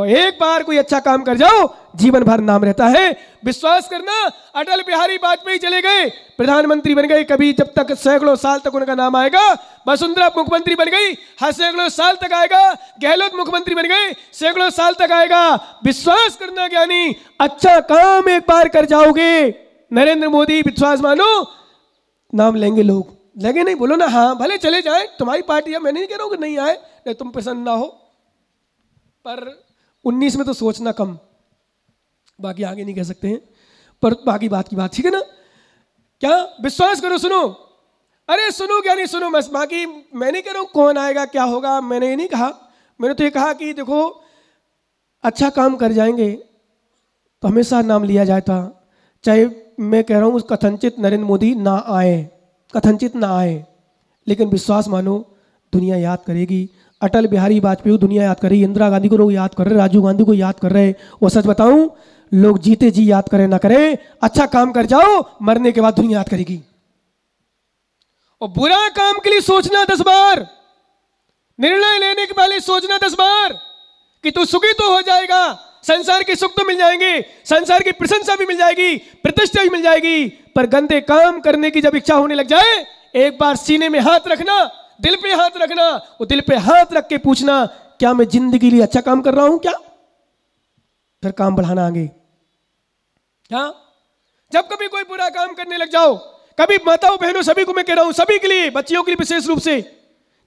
और एक बार कोई अच्छा काम कर जाओ जीवन भर नाम रहता है। विश्वास करना, अटल बिहारी वाजपेयी चले गए, प्रधानमंत्री बन गए, कभी जब तक सैकड़ों साल तक उनका नाम आएगा। वसुंधरा मुख्यमंत्री बन गई, हर सैकड़ों साल तक आएगा। गहलोत मुख्यमंत्री बन गए, सैकड़ों साल तक आएगा। विश्वास करना ज्ञानी, अच्छा काम एक बार कर जाओगे, नरेंद्र मोदी विश्वास मानो, नाम लेंगे लोग। लगे नहीं, बोलो ना हाँ, भले चले जाए, तुम्हारी पार्टी है, मैं नहीं कह रहा हूँ कि नहीं आए, नहीं तुम पसंद ना हो, पर 19 में तो सोचना कम, बाकी आगे नहीं कह सकते हैं, पर बाकी बात की बात, ठीक है ना। क्या विश्वास करो, सुनो, अरे सुनो क्या नहीं सुनो, बस बाकी मैं नहीं कह रहा हूँ कौन आएगा क्या होगा, मैंने ये नहीं कहा। मैंने तो ये कहा कि देखो अच्छा काम कर जाएंगे तो हमेशा नाम लिया जाता। चाहे मैं कह रहा हूँ कथनचित नरेंद्र मोदी ना आए, कथनचित ना आए, लेकिन विश्वास मानो दुनिया याद करेगी। अटल बिहारी वाजपेयी दुनिया याद कर रही, इंदिरा गांधी को लोग याद कर रहे, राजीव गांधी को याद कर रहे। वो सच बताऊं, लोग जीते जी याद करें ना करें, अच्छा काम कर जाओ, मरने के बाद दुनिया याद करेगी। और बुरा काम के लिए सोचना 10 बार, निर्णय लेने के पहले सोचना 10 बार कि तू सुखी तो हो जाएगा, संसार के सुख तो मिल जाएंगे, संसार की प्रशंसा भी मिल जाएगी, प्रतिष्ठा भी मिल जाएगी, पर गंदे काम करने की जब इच्छा होने लग जाए, एक बार सीने में हाथ रखना, दिल पे हाथ रखना, वो दिल पे हाथ रख के पूछना क्या मैं जिंदगी के लिए अच्छा काम कर रहा हूं क्या, फिर काम बढ़ाना आगे। क्या जब कभी कोई बुरा काम करने लग जाओ, कभी माताओं बहनों सभी को मैं कह रहा हूं, सभी के लिए, बच्चियों के लिए विशेष रूप से,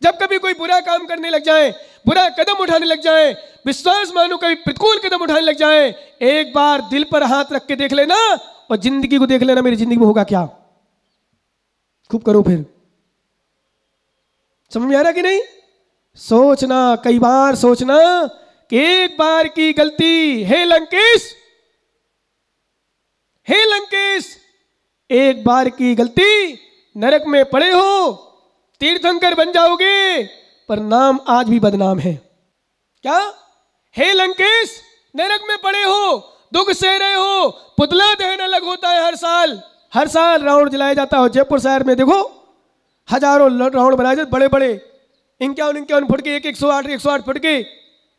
जब कभी कोई बुरा काम करने लग जाए, बुरा कदम उठाने लग जाए, विश्वास मानो कभी प्रतिकूल कदम उठाने लग जाए, एक बार दिल पर हाथ रख के देख लेना और जिंदगी को देख लेना, मेरी जिंदगी में होगा क्या। खूब करो, फिर समझ में आ रहा कि नहीं। सोचना, कई बार सोचना कि एक बार की गलती, हे लंकेश, हे लंकेश, एक बार की गलती, नरक में पड़े हो, तीर्थंकर बन जाओगे, पर नाम आज भी बदनाम है। क्या, हे लंकेश, नरक में पड़े हो, दुख सह रहे हो, पुतला दहन अलग होता है हर साल रावण जलाया जाता है। जयपुर शहर में देखो हजारों रावण बनाए जाते, बड़े बड़े 51 फुट के, 108 फुट के,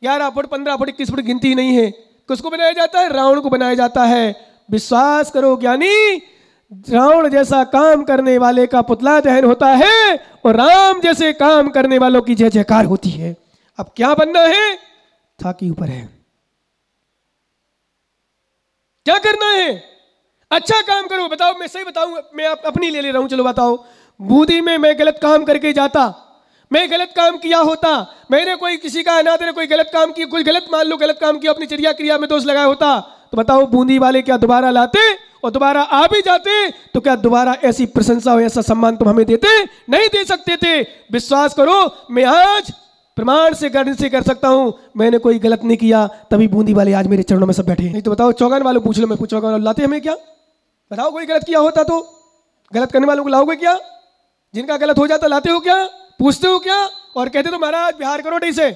11 फुट, 15 फुट, 21 फुट, गिनती नहीं है। किसको बनाया जाता है? रावण को बनाया जाता है। विश्वास करो ज्ञानी, रावण जैसा काम करने वाले का पुतला दहन होता है और राम जैसे काम करने वालों की जय जयकार होती है। अब क्या बनना है, था कि ऊपर है, क्या करना है, अच्छा काम करो। बताओ, मैं सही बताऊं, मैं अपनी ले रहा हूं, चलो बताओ। बूंदी में मैं गलत काम करके जाता, मैं गलत काम किया होता, मैंने कोई किसी का अनादर ने कोई गलत काम किया, कोई गलत मान लो गलत काम किया, अपनी चर्या क्रिया में दोष लगाया होता, तो बताओ बूंदी वाले क्या दोबारा लाते और दोबारा आ भी जाते तो क्या दोबारा ऐसी प्रशंसा और ऐसा सम्मान तुम हमें देते? नहीं दे सकते थे। विश्वास करो, मैं आज प्रमाण से कर सकता हूं मैंने कोई गलत नहीं किया, तभी बूंदी वाले आज मेरे चरणों में सब बैठे। नहीं तो बताओ चौगान वालों पूछ लो, मैं पूछ चौगान वालों लाते हमें क्या? बताओ, कोई गलत किया होता तो गलत करने वालों को लाओगे क्या? जिनका गलत हो जाता लाते हो क्या? पूछते हो क्या? और कहते तो महाराज बिहार करो ढी से,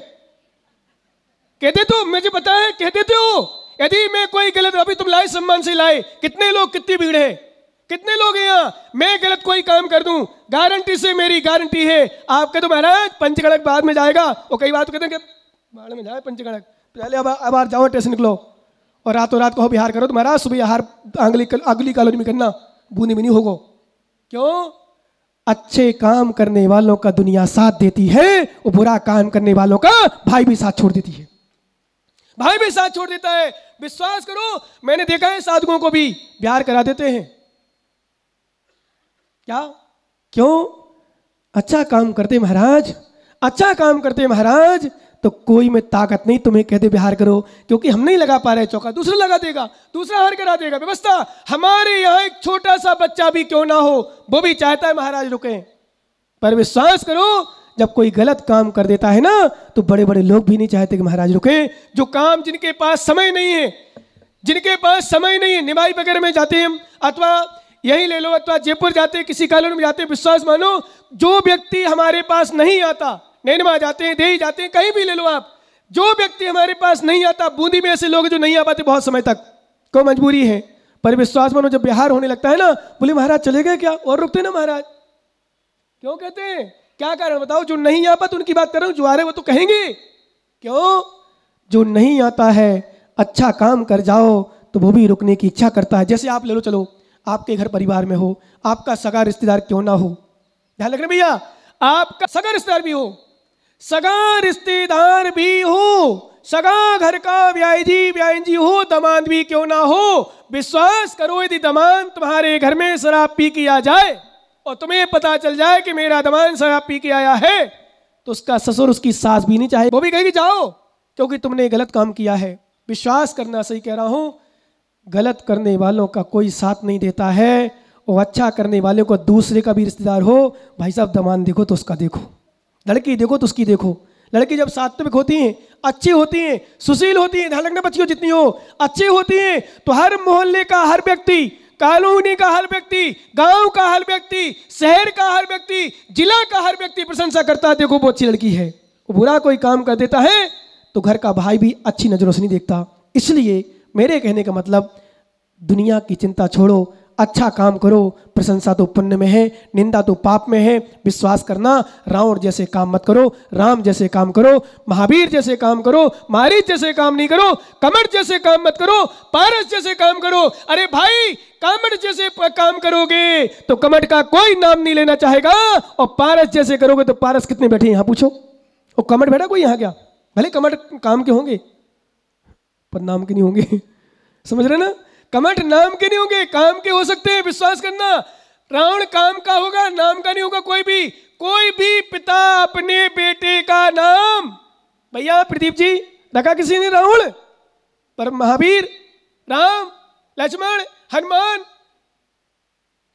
कहते तो मुझे पता है, कहते हो यदि मैं कोई गलत, अभी तुम लाए सम्मान से लाए, कितने लोग, कितनी भीड़ है, कितने लोग हैं यहाँ, मैं गलत कोई काम कर दूं, गारंटी से मेरी गारंटी है, आप कहते महाराज पंचगढ़ बाद में जाएगा, और कई बात कहते हैं कि बाढ़ में जाए पंचगढ़, पहले अब जाओ स्टेशन निकलो और रातों रात कहो बिहार करो, तो महाराज सुबह हार अगली कॉलोनी में करना, बूंदी में नहीं होगा। क्यों? अच्छे काम करने वालों का दुनिया साथ देती है, और बुरा काम करने वालों का भाई भी साथ छोड़ देती है, भाई भी साथ छोड़ देता है। विश्वास करो, मैंने देखा है साधुओं को भी बिहार करा देते हैं। क्या? क्यों? अच्छा काम करते महाराज, अच्छा काम करते महाराज, तो कोई में ताकत नहीं तुम्हें कहते बिहार करो, क्योंकि हम नहीं लगा पा रहे चौका, दूसरा लगा देगा, दूसरा हार करा देगा। व्यवस्था, हमारे यहाँ एक छोटा सा बच्चा भी क्यों ना हो, वो भी चाहता है महाराज रुके। पर विश्वास करो, जब कोई गलत काम कर देता है ना, तो बड़े बड़े लोग भी नहीं चाहते कि महाराज रुके। जो काम जिनके पास समय नहीं है, जिनके पास समय नहीं है, निमाई वगैरह में जाते हैं, अथवा यही ले लो, अथवा जयपुर जाते हैं, किसी कॉलोनी में जाते हैं, विश्वास मानो जो व्यक्ति हमारे पास नहीं आता, नैनमा जाते हैं, देही जाते हैं, कहीं भी ले लो आप, जो व्यक्ति हमारे पास नहीं आता, बूंदी में ऐसे लोग जो नहीं आ पाते बहुत समय तक, कोई मजबूरी है, पर विश्वास मानो जब बिहार होने लगता है ना, बोले महाराज चले गए क्या, और रुकते ना महाराज, क्यों कहते हैं? क्या कारण बताओ? जो नहीं आ पाते उनकी बात कर रहा हूं, जो आ रहे वो तो कहेंगे। क्यों? जो नहीं आता है अच्छा काम कर जाओ तो वो भी रुकने की इच्छा करता है। जैसे आप ले लो, चलो आपके घर परिवार में हो, आपका सगा रिश्तेदार क्यों ना हो, ध्यान रखना भैया, आपका सगा रिश्तेदार भी हो, सगा रिश्तेदार भी हो, सगा घर का ब्याही जी हो, दामाद भी क्यों ना हो, विश्वास करो यदि दामाद तुम्हारे घर में शराब पी के आ जाए और तुम्हें पता चल जाए कि मेरा दामाद शराब पी के आया है, तो उसका ससुर उसकी सास भी नहीं चाहे, वो भी कहेगी जाओ, क्योंकि तुमने गलत काम किया है। विश्वास करना, सही कह रहा हूं, गलत करने वालों का कोई साथ नहीं देता है, और अच्छा करने वाले को दूसरे का भी रिश्तेदार हो, भाई साहब दामाद देखो तो उसका देखो, लड़की देखो तो उसकी देखो। लड़की जब सात्विक होती हैं, अच्छी होती हैं, सुशील होती हैं, ध्यान रखना बच्चियों जितनी हो अच्छी होती हैं, तो हर मोहल्ले का हर व्यक्ति, कॉलोनी का हर व्यक्ति, गांव का हर व्यक्ति, शहर का हर व्यक्ति, जिला का हर व्यक्ति प्रशंसा करता है, देखो वो अच्छी लड़की है। वो बुरा कोई काम कर देता है तो घर का भाई भी अच्छी नजरों से नहीं देखता। इसलिए मेरे कहने का मतलब, दुनिया की चिंता छोड़ो, अच्छा काम करो, प्रशंसा तो पुण्य में है, निंदा तो पाप में है। विश्वास करना, रावण जैसे काम मत करो, राम जैसे काम करो, महावीर जैसे काम करो, मारीच जैसे काम नहीं करो, कमट जैसे काम मत करो, पारस जैसे काम करो। अरे भाई, कमट जैसे काम करोगे तो कमट का कोई नाम नहीं लेना चाहेगा, और पारस जैसे करोगे तो पारस कितने बैठे यहाँ पूछो, और कमट बैठा कोई यहाँ क्या? भले कमट काम के होंगे पर नाम के नहीं होंगे, समझ रहे ना? कमट नाम के नहीं होंगे, काम के हो सकते हैं। विश्वास करना, रावण काम का होगा, नाम का नहीं होगा। कोई भी पिता अपने बेटे का नाम, भैया प्रदीप जी रखा किसी ने रावण, पर महावीर, राम, लक्ष्मण, हनुमान,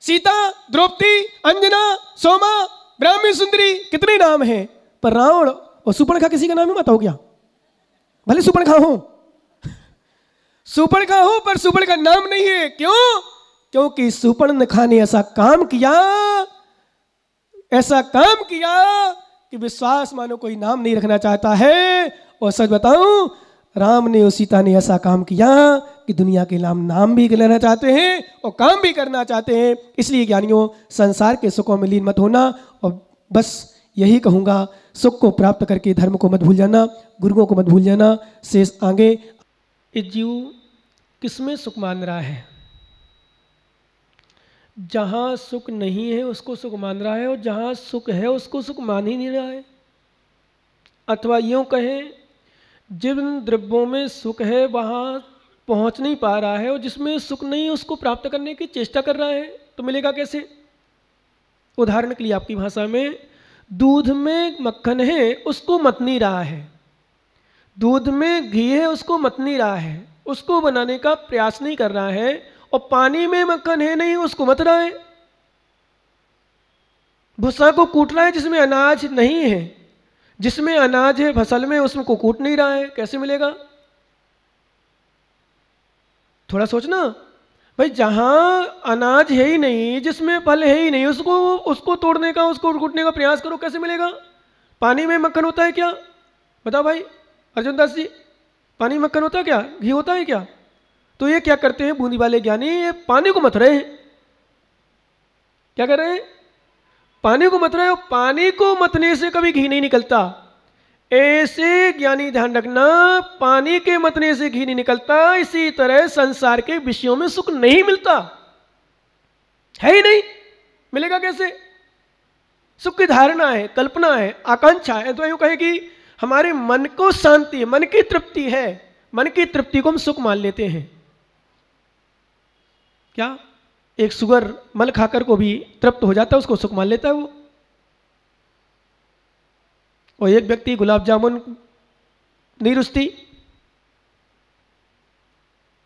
सीता, द्रौपदी, अंजना, सोमा, ब्राह्मी सुंदरी, कितने नाम हैं, पर रावण और सुपर्णखा किसी का नाम ही मत हो क्या? भले सुपर्णखा हो, सुपर्णखा हो, पर सुपर्ण का नाम नहीं है। क्यों? क्योंकि सुपर्णखा ने ऐसा काम किया कि विश्वास मानो कोई नाम नहीं रखना चाहता है। और सच बताऊं, राम ने और सीता ने ऐसा काम किया कि दुनिया के नाम भी लेना चाहते हैं और काम भी करना चाहते हैं। इसलिए ज्ञानियों, संसार के सुखों में लीन मत होना, और बस यही कहूंगा, सुख को प्राप्त करके धर्म को मत भूल जाना, गुरुओं को मत भूल जाना। शेष आगे, इस जीव किसमें सुख मान रहा है? जहाँ सुख नहीं है उसको सुख मान रहा है, और जहाँ सुख है उसको सुख मान ही नहीं रहा है। अथवा यूँ कहें, जिन द्रव्यों में सुख है वहाँ पहुँच नहीं पा रहा है, और जिसमें सुख नहीं उसको प्राप्त करने की चेष्टा कर रहा है। तो मिलेगा कैसे? उदाहरण के लिए आपकी भाषा में, दूध में मक्खन है उसको मत नहीं रहा है, दूध में घी है उसको मत नहीं रहा है, उसको बनाने का प्रयास नहीं कर रहा है, और पानी में मक्खन है नहीं उसको मत रहा है। भूसा को कूट रहा है जिसमें अनाज नहीं है, जिसमें अनाज है फसल में उसमें को कूट नहीं रहा है, कैसे मिलेगा? थोड़ा सोचना भाई, जहां अनाज है ही नहीं, जिसमें फल है ही नहीं, उसको तोड़ने का, उसको कूटने का प्रयास करो, कैसे मिलेगा? पानी में मक्खन होता है क्या? बताओ भाई अर्जुन दास जी, पानी में मक्खन होता है क्या? घी होता है क्या? तो ये क्या करते हैं बूंदी वाले ज्ञानी, ये पानी को मत रहे हैं। क्या कर रहे हैं? पानी को मत रहे हो। पानी को मतने से कभी घी नहीं निकलता, ऐसे ज्ञानी ध्यान रखना, पानी के मतने से घी नहीं निकलता। इसी तरह संसार के विषयों में सुख नहीं मिलता, है ही नहीं, मिलेगा कैसे? सुख की धारणा है, कल्पना है, आकांक्षा है। तो यूं कहे कि हमारे मन को शांति, मन की तृप्ति है, मन की तृप्ति को हम सुख मान लेते हैं। क्या एक सुगर मल खाकर को भी तृप्त हो जाता है, उसको सुख मान लेता है वो। और एक व्यक्ति गुलाब जामुन नहीं रुचती,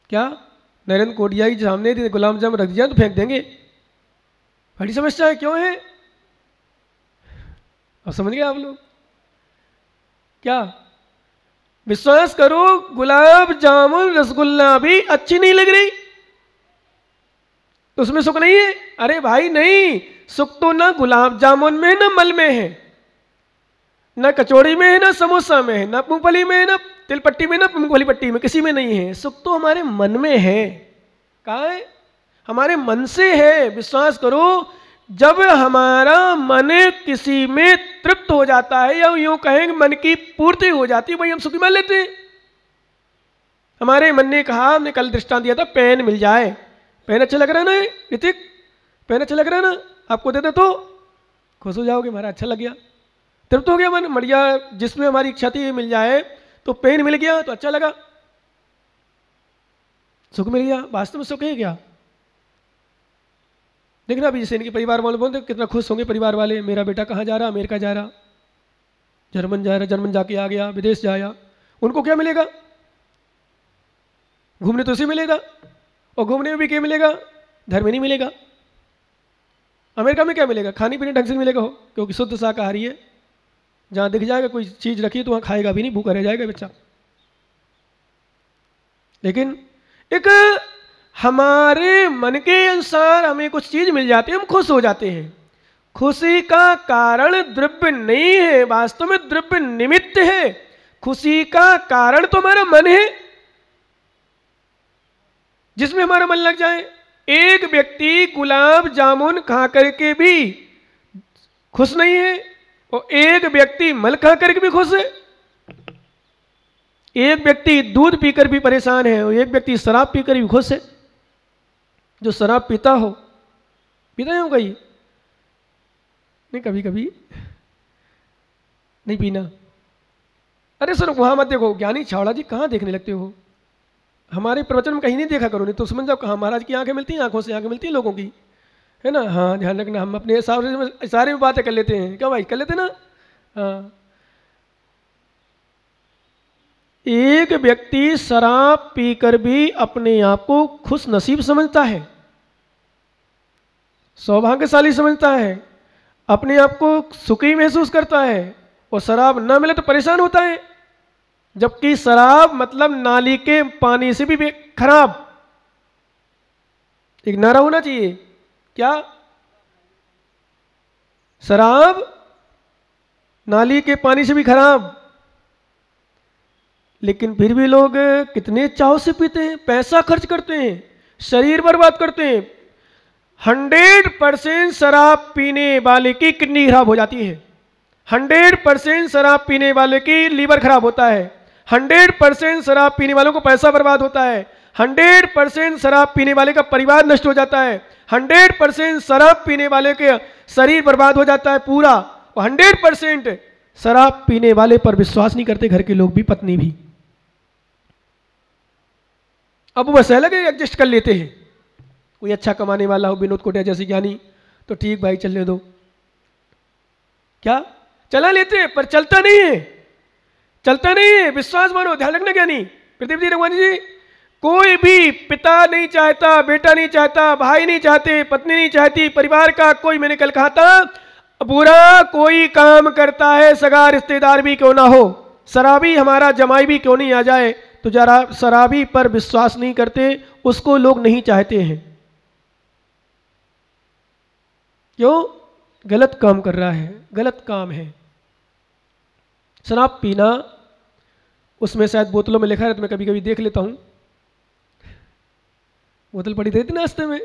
क्या नरेंद्र कोडिया के सामने गुलाब जामुन रख दिया तो फेंक देंगे, बड़ी समस्या है। क्यों है? अब समझ गए आप लोग? क्या विश्वास करो, गुलाब जामुन रसगुल्ला भी अच्छी नहीं लग रही तो उसमें सुख नहीं है? अरे भाई नहीं, सुख तो ना गुलाब जामुन में, ना मल में है, ना कचौड़ी में है, ना समोसा में है, ना मूंगफली में है, ना तिलपट्टी में, ना मूंगफली पट्टी में, किसी में नहीं है। सुख तो हमारे मन में है। कहाँ है? हमारे मन से है। विश्वास करो, जब हमारा मन किसी में तृप्त हो जाता है, या यूं कहें मन की पूर्ति हो जाती है, वही हम सुखी मान लेते हैं। हमारे मन ने कहा, हमने कल दृष्टांत दिया था, पेन मिल जाए। पेन अच्छा लग रहा है ना ऋतिक? पेन अच्छा लग रहा है ना? आपको दे दे तो खुश हो जाओगे, हमारा अच्छा लग गया, तृप्त हो गया मन, बढ़िया। जिसमें हमारी इच्छा थी मिल जाए, तो पेन मिल गया तो अच्छा लगा, सुख मिल गया। वास्तव में सुख है क्या? देखना अभी जैसे इनके परिवार वाले बोलते कितना खुश होंगे परिवार वाले, मेरा बेटा कहाँ जा रहा, अमेरिका जा रहा, जर्मन जा रहा, जर्मन जाके आ गया, विदेश जाया। उनको क्या मिलेगा? घूमने तो उसे मिलेगा, और घूमने में भी क्या मिलेगा? धर्म नहीं मिलेगा। अमेरिका में क्या मिलेगा? खाने पीने ढंग से मिलेगा हो, क्योंकि शुद्ध शाकाहारी है। जहाँ दिख जाएगा कोई चीज़ रखी तो वहाँ खाएगा भी नहीं, भूखा रह जाएगा बच्चा। लेकिन एक हमारे मन के अनुसार हमें कुछ चीज़ मिल जाती है, हम खुश हो जाते हैं। खुशी का कारण द्रव्य नहीं है, वास्तव में द्रव्य निमित्त है। खुशी का कारण तो हमारा मन है, जिसमें हमारा मन लग जाए। एक व्यक्ति गुलाब जामुन खा करके भी खुश नहीं है, और एक व्यक्ति मल खा करके भी खुश है। एक व्यक्ति दूध पीकर भी परेशान है, और एक व्यक्ति शराब पीकर भी खुश है। जो शराब पीता हो, पीता है कहीं नहीं, कभी कभी नहीं पीना। अरे सुनो, वहां मत देखो, ज्ञानी छावड़ा जी कहाँ देखने लगते हो? हमारे प्रवचन में कहीं नहीं देखा करो, नहीं तो समझ जाओ कहाँ महाराज की आंखें मिलती हैं, आंखों से आंखें मिलती हैं लोगों की, है ना। हाँ ध्यान रखना, हम अपने हिसाब से सारी बातें कर लेते हैं, क्या भाई कर लेते ना। हाँ, एक व्यक्ति शराब पीकर भी अपने आप को खुश नसीब समझता है, सौभाग्यशाली समझता है, अपने आप को सुखी महसूस करता है, और शराब ना मिले तो परेशान होता है। जबकि शराब मतलब नाली के पानी से भी खराब। एक नारा होना चाहिए, क्या? शराब नाली के पानी से भी खराब। लेकिन फिर भी लोग कितने चाव से पीते हैं, पैसा खर्च करते हैं, शरीर बर्बाद करते हैं। 100% शराब पीने वाले की किडनी खराब हो जाती है, 100% शराब पीने वाले की लीवर खराब होता है, 100% शराब पीने वालों को पैसा बर्बाद होता है, 100% शराब पीने वाले का परिवार नष्ट हो जाता है, 100% शराब पीने वाले के शरीर बर्बाद हो जाता है पूरा, और 100% शराब पीने वाले पर विश्वास नहीं करते घर के लोग भी, पत्नी भी। अब बस अलग एडजस्ट कर लेते हैं। कोई अच्छा कमाने वाला हो, विनोद कोटिया जैसे ज्ञानी, तो ठीक भाई चलने दो, क्या चला लेते हैं, पर चलता नहीं है, चलता नहीं है। विश्वास मानो, ध्यान रखना ज्ञानी प्रदीप जी, रघुवानी जी, कोई भी पिता नहीं चाहता, बेटा नहीं चाहता, भाई नहीं चाहते, पत्नी नहीं चाहती, परिवार का कोई, मैंने कल कहा था, बुरा कोई काम करता है, सगा रिश्तेदार भी क्यों ना हो, शराबी हमारा जमाई भी क्यों नहीं आ जाए, तो जरा शराबी पर विश्वास नहीं करते, उसको लोग नहीं चाहते हैं। क्यों? गलत काम कर रहा है, गलत काम है। शराब पीना, उसमें शायद बोतलों में लिखा है, तो मैं कभी कभी देख लेता हूँ, बोतल पड़ी रहती नाश्ते में,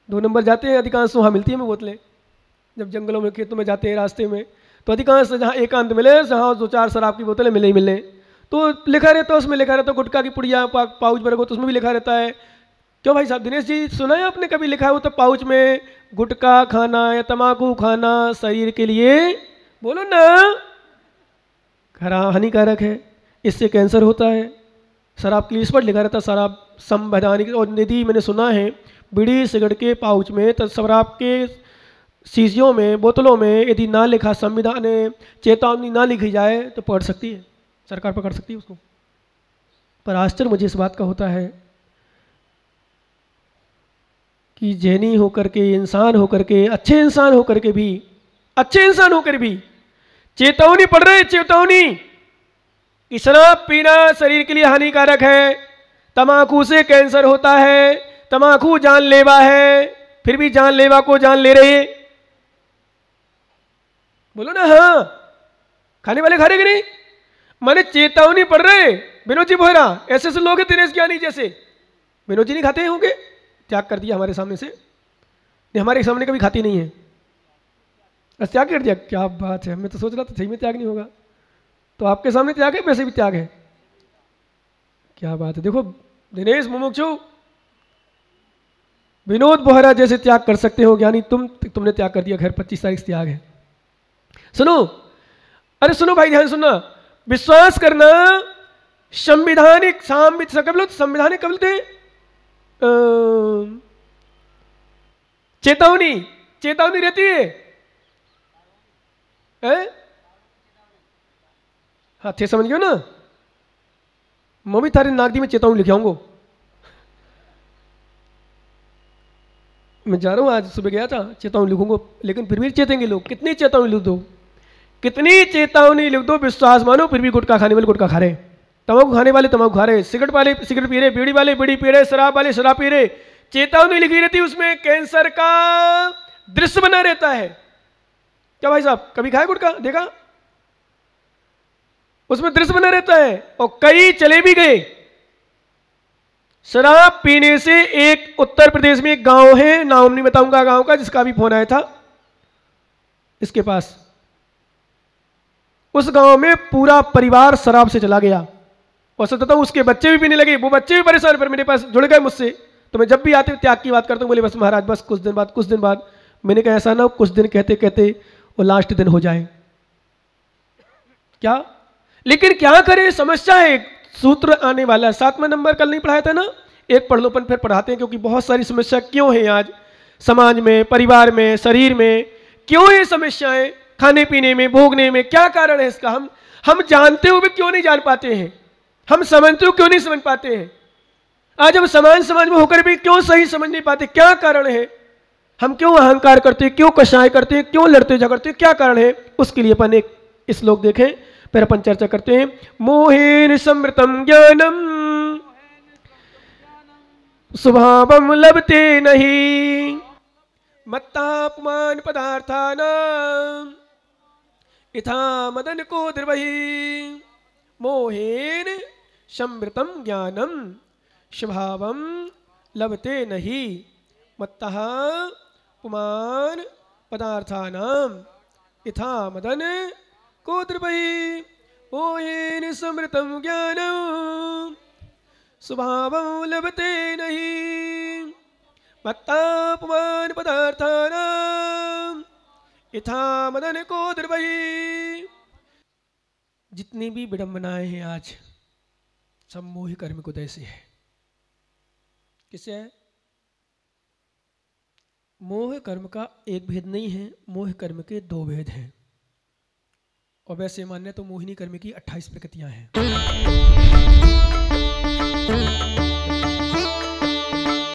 2 नंबर जाते हैं अधिकांश, वहाँ मिलती है हमें बोतलें। जब जंगलों में खेतों में जाते हैं रास्ते में, तो अधिकांश जहाँ एकांत मिले, जहाँ 2-4 शराब की बोतलें मिले ही मिले, तो लिखा रहता है, उसमें लिखा रहता है गुटखा की पुड़िया पाउच भर हो, तो उसमें भी लिखा रहता है। क्यों भाई साहब, दिनेश जी सुना है आपने कभी लिखा हो तो पाउच में गुटखा खाना या तम्बाकू खाना शरीर के लिए, बोलो ना, खराब हानिकारक है, इससे कैंसर होता है। शराब के लिए इस पर लिखा रहता है, शराब संवैधानिक, और यदि मैंने सुना है बीड़ी सिगरेट के पाउच में, तो शराब के शीशियों में, बोतलों में यदि ना लिखा, संविधान चेतावनी ना लिखी जाए तो पकड़ सकती है, सरकार पकड़ सकती है उसको। पर आश्चर्य मुझे इस बात का होता है कि जैनी होकर के, इंसान होकर के, अच्छे इंसान होकर के भी, अच्छे इंसान होकर भी चेतावनी पढ़ रहे, चेतावनी कि शराब पीना शरीर के लिए हानिकारक है, तम्बाकू से कैंसर होता है, तम्बाकू जानलेवा है, फिर भी जानलेवा को जान ले रहे। बोलो ना, हाँ, खाने वाले खा रहे कि नहीं? माने चेतावनी पढ़ रहे। विनोद जी बोहरा ऐसे ऐसे लोग हैं, दिनेश ज्ञानी जैसे। विनोद जी नहीं खाते होंगे, त्याग कर दिया हमारे सामने से, नहीं हमारे सामने कभी खाती नहीं है, बस त्याग कर दिया। क्या बात है, मैं तो सोच रहा था सही में त्याग नहीं होगा, तो आपके सामने त्याग है, वैसे भी त्याग है। क्या बात है। देखो दिनेश मुमुक्षु, विनोद बोहरा जैसे त्याग कर सकते हो ज्ञानी, तुमने त्याग कर दिया। खैर 25 तारीख से त्याग है। सुनो, अरे सुनो भाई, ध्यान सुनना। विश्वास करना संविधानिक संवैधानिक कब थे? चेतावनी, चेतावनी रहती है, हाँ थे, समझ गए ना। मैं भी थारे नागदी में चेतावनी लिखे आऊंगा। मैं जा रहा हूँ, आज सुबह गया था, चेतावनी लिखूंगा, लेकिन फिर भी चेतेंगे लोग। कितनी चेतावनी लिख दो, कितनी चेतावनी लिख दो, विश्वास मानो फिर भी गुटखा खाने वाले गुटखा खा रहे, तंबाकू खाने वाले तंबाकू खा रहे, सिगरेट वाले सिगरेट पी रहे, बीड़ी वाले बीड़ी पी रहे, शराब वाले शराब पी रहे। चेतावनी लिखी रहती, उसमें कैंसर का दृश्य बना रहता है। क्या भाई साहब कभी खाए गुटखा, देखा? उसमें दृश्य बना रहता है, और कई चले भी गए। शराब पीने से एक उत्तर प्रदेश में एक गांव है, नाम नहीं बताऊंगा गांव का, जिसका भी फोन आया था इसके पास। उस गांव में पूरा परिवार शराब से चला गया, और सच बताऊं उसके बच्चे भी पीने लगे। वो बच्चे भी परेशान, पर मेरे पास जुड़ गए मुझसे। तो मैं जब भी आते त्याग की बात करता हूं, बोले बस महाराज बस कुछ दिन बाद, कुछ दिन बाद। मैंने कहा ऐसा ना हो कुछ दिन कहते कहते वो लास्ट दिन हो जाए। क्या, लेकिन क्या करें, समस्या है। सूत्र आने वाला है, 7वां नंबर कल नहीं पढ़ाया था ना, एक पढ़ लो पर फिर पढ़ाते हैं, क्योंकि बहुत सारी समस्या क्यों है आज समाज में, परिवार में, शरीर में, क्यों ये समस्याएं, खाने पीने में, भोगने में, क्या कारण है इसका? हम जानते हुए क्यों नहीं जान पाते हैं, हम समझते हुए क्यों नहीं समझ पाते हैं। आज हम समाज में होकर भी क्यों सही समझ नहीं पाते, क्या कारण है? हम क्यों अहंकार करते हैं, क्यों कषाय करते हैं, क्यों लड़ते झगड़ते हैं, क्या कारण है? उसके लिए अपन एक श्लोक देखें, फिर अपन चर्चा करते हैं। मोहेन समृतम ज्ञानम स्वभावम लभते नहीं, मत्तापमान पदार्थानाम यथा मदन को द्रवहि। मोहेन समृतम ज्ञानम स्वभावम लभते नहीं, मत्तः पुमान पदार्थानाम यथा मदन को द्रवहि। मोहेन समृतम ज्ञानम स्वभावं लभते नहीं, मत्तः पुमान पदार्थानाम यथा मदन को द्रवहि। जितनी भी विडंबनाएं हैं आज सब मोह कर्म को उदय से है। किससे है? मोह कर्म का एक भेद नहीं है, मोह कर्म के 2 भेद हैं। और वैसे मान्य तो मोहिनी कर्म की 28 प्रकृतियां हैं।